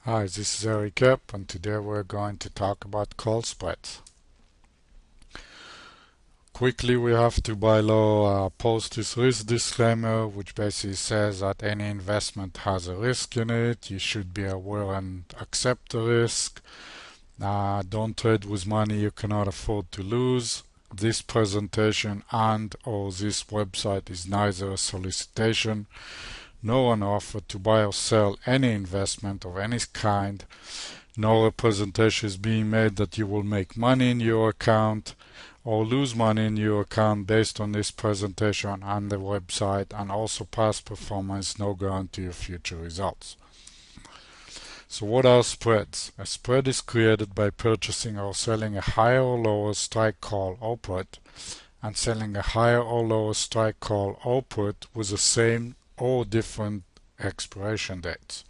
Hi, this is Erik Epp, and today we're going to talk about call spreads. Quickly, we have to by law post this risk disclaimer, which basically says that any investment has a risk in it. You should be aware and accept the risk. Don't trade with money you cannot afford to lose. This presentation and/or this website is neither a solicitation nor an offer to buy or sell any investment of any kind. No representation is being made that you will make money in your account or lose money in your account based on this presentation and the website, and also past performance, no guarantee of future results. So what are spreads? A spread is created by purchasing or selling a higher or lower strike call or put and selling a higher or lower strike call or put with the same or different expiration dates.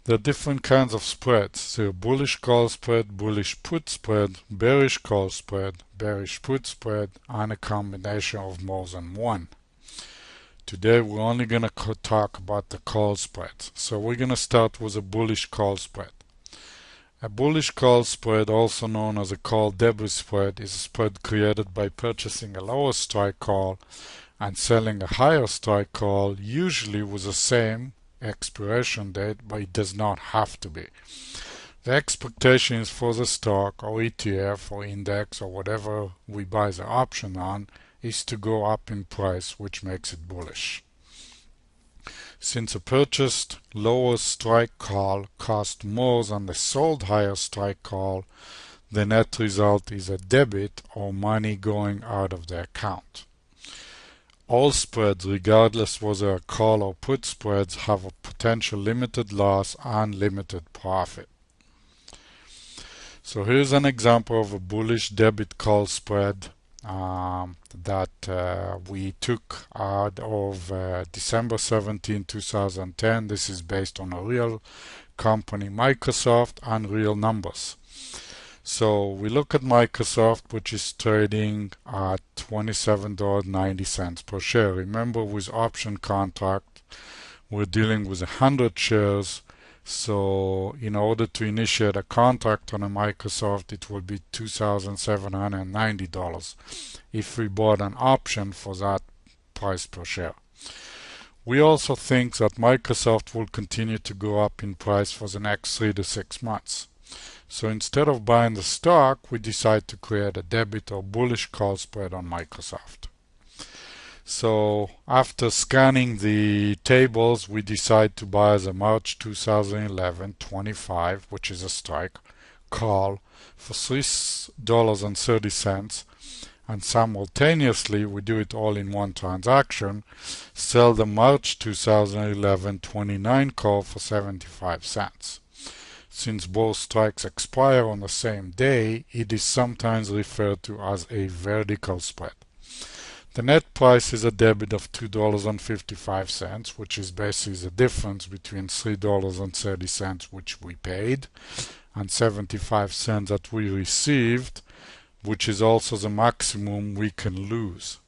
There are different kinds of spreads. There are bullish call spread, bullish put spread, bearish call spread, bearish put spread, and a combination of more than one. Today we're only going to talk about the call spreads. So we're going to start with a bullish call spread. A bullish call spread, also known as a call debit spread, is a spread created by purchasing a lower strike call and selling a higher strike call, usually with the same expiration date, but it does not have to be. The expectation is for the stock or ETF or index or whatever we buy the option on is to go up in price, which makes it bullish. Since a purchased lower strike call costs more than the sold higher strike call, the net result is a debit or money going out of the account. All spreads, regardless whether a call or put spreads, have a potential limited loss and limited profit. So here's an example of a bullish debit call spread that we took out of December 17, 2010. This is based on a real company, Microsoft, and real numbers. So we look at Microsoft, which is trading at $27.90 per share. Remember, with option contract, we're dealing with 100 shares. So in order to initiate a contract on a Microsoft, it will be $2,790 if we bought an option for that price per share. We also think that Microsoft will continue to go up in price for the next 3 to 6 months. So instead of buying the stock, we decide to create a debit or bullish call spread on Microsoft. So after scanning the tables, we decide to buy the March 2011 25, which is a strike call, for $3.30, and simultaneously we do it all in one transaction, sell the March 2011 29 call for 75 cents. Since both strikes expire on the same day, it is sometimes referred to as a vertical spread. The net price is a debit of $2.55, which is basically the difference between $3.30, which we paid, and 75 cents that we received, which is also the maximum we can lose.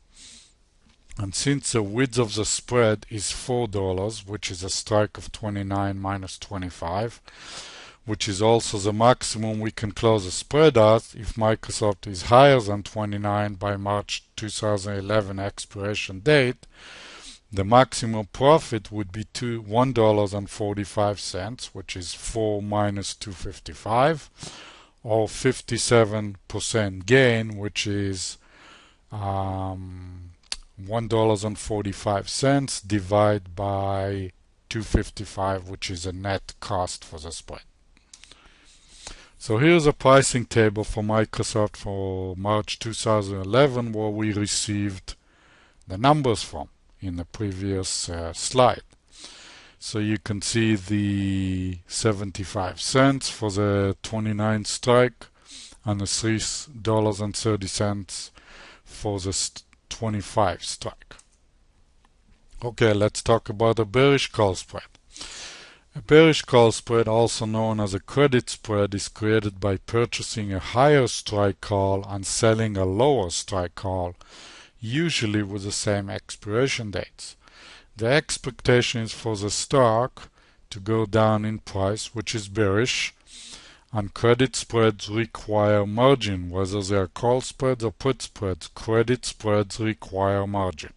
And since the width of the spread is $4, which is a strike of 29 minus 25, which is also the maximum we can close a spread at if Microsoft is higher than 29 by March 2011 expiration date, the maximum profit would be $1.45, which is 4 minus 255, or 57% gain, which is $1.45 divided by 255, which is a net cost for the spread. So here's a pricing table for Microsoft for March 2011 where we received the numbers from in the previous slide. So you can see the 75 cents for the 29 strike and the $3.30 for the 25 strike. Okay, let's talk about a bearish call spread. A bearish call spread, also known as a credit spread, is created by purchasing a higher strike call and selling a lower strike call, usually with the same expiration dates. The expectation is for the stock to go down in price, which is bearish, and credit spreads require margin. Whether they are call spreads or put spreads, credit spreads require margin.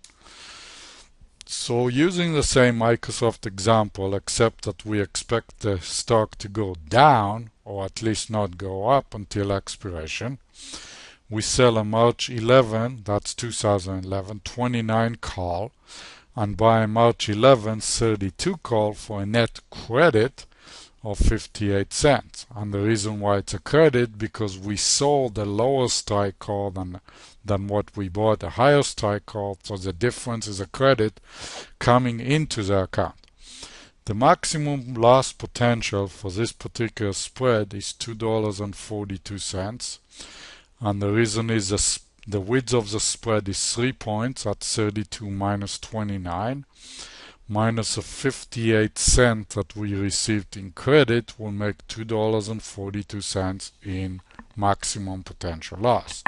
So using the same Microsoft example, except that we expect the stock to go down, or at least not go up until expiration, we sell a March 11, that's 2011, 29 call, and buy a March 11, 32 call for a net credit of 58 cents. And the reason why it's a credit, because we sold a lower strike call than what we bought, a higher strike call, so the difference is a credit coming into the account. The maximum loss potential for this particular spread is $2.42, and the reason is the width of the spread is 3 points at 32 minus 29, minus a 58 cent that we received in credit will make $2.42 in maximum potential loss.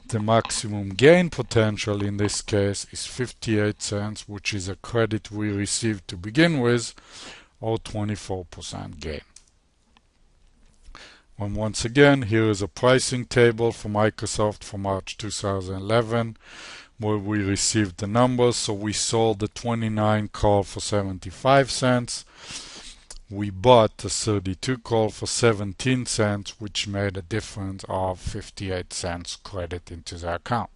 The maximum gain potential in this case is 58 cents, which is a credit we received to begin with, or 24% gain. And once again, here is a pricing table for Microsoft for March 2011, where we received the numbers. So we sold the 29 call for 75 cents. We bought the 32 call for 17 cents, which made a difference of 58 cents credit into the account.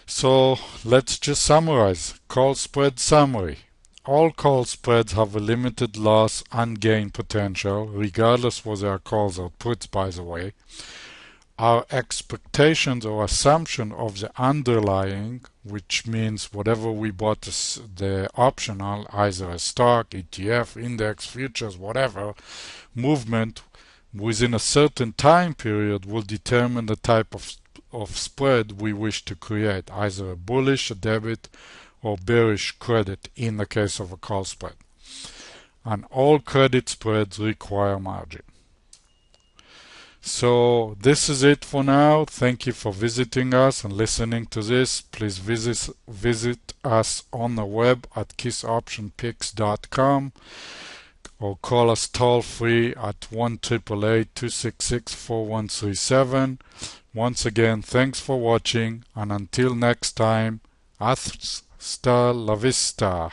So let's just summarize. Call spread summary. All call spreads have a limited loss and gain potential, regardless whether they are calls or puts, by the way. Our expectations or assumption of the underlying, which means whatever we bought the optional, either a stock, ETF, index, futures, whatever, movement within a certain time period will determine the type of spread we wish to create, either a bullish, a debit, or bearish credit in the case of a call spread. And all credit spreads require margin. So this is it for now. Thank you for visiting us and listening to this. Please visit us on the web at kissoptionpicks.com or call us toll free at 1-888-266-4137. Once again, thanks for watching, and until next time, hasta la vista.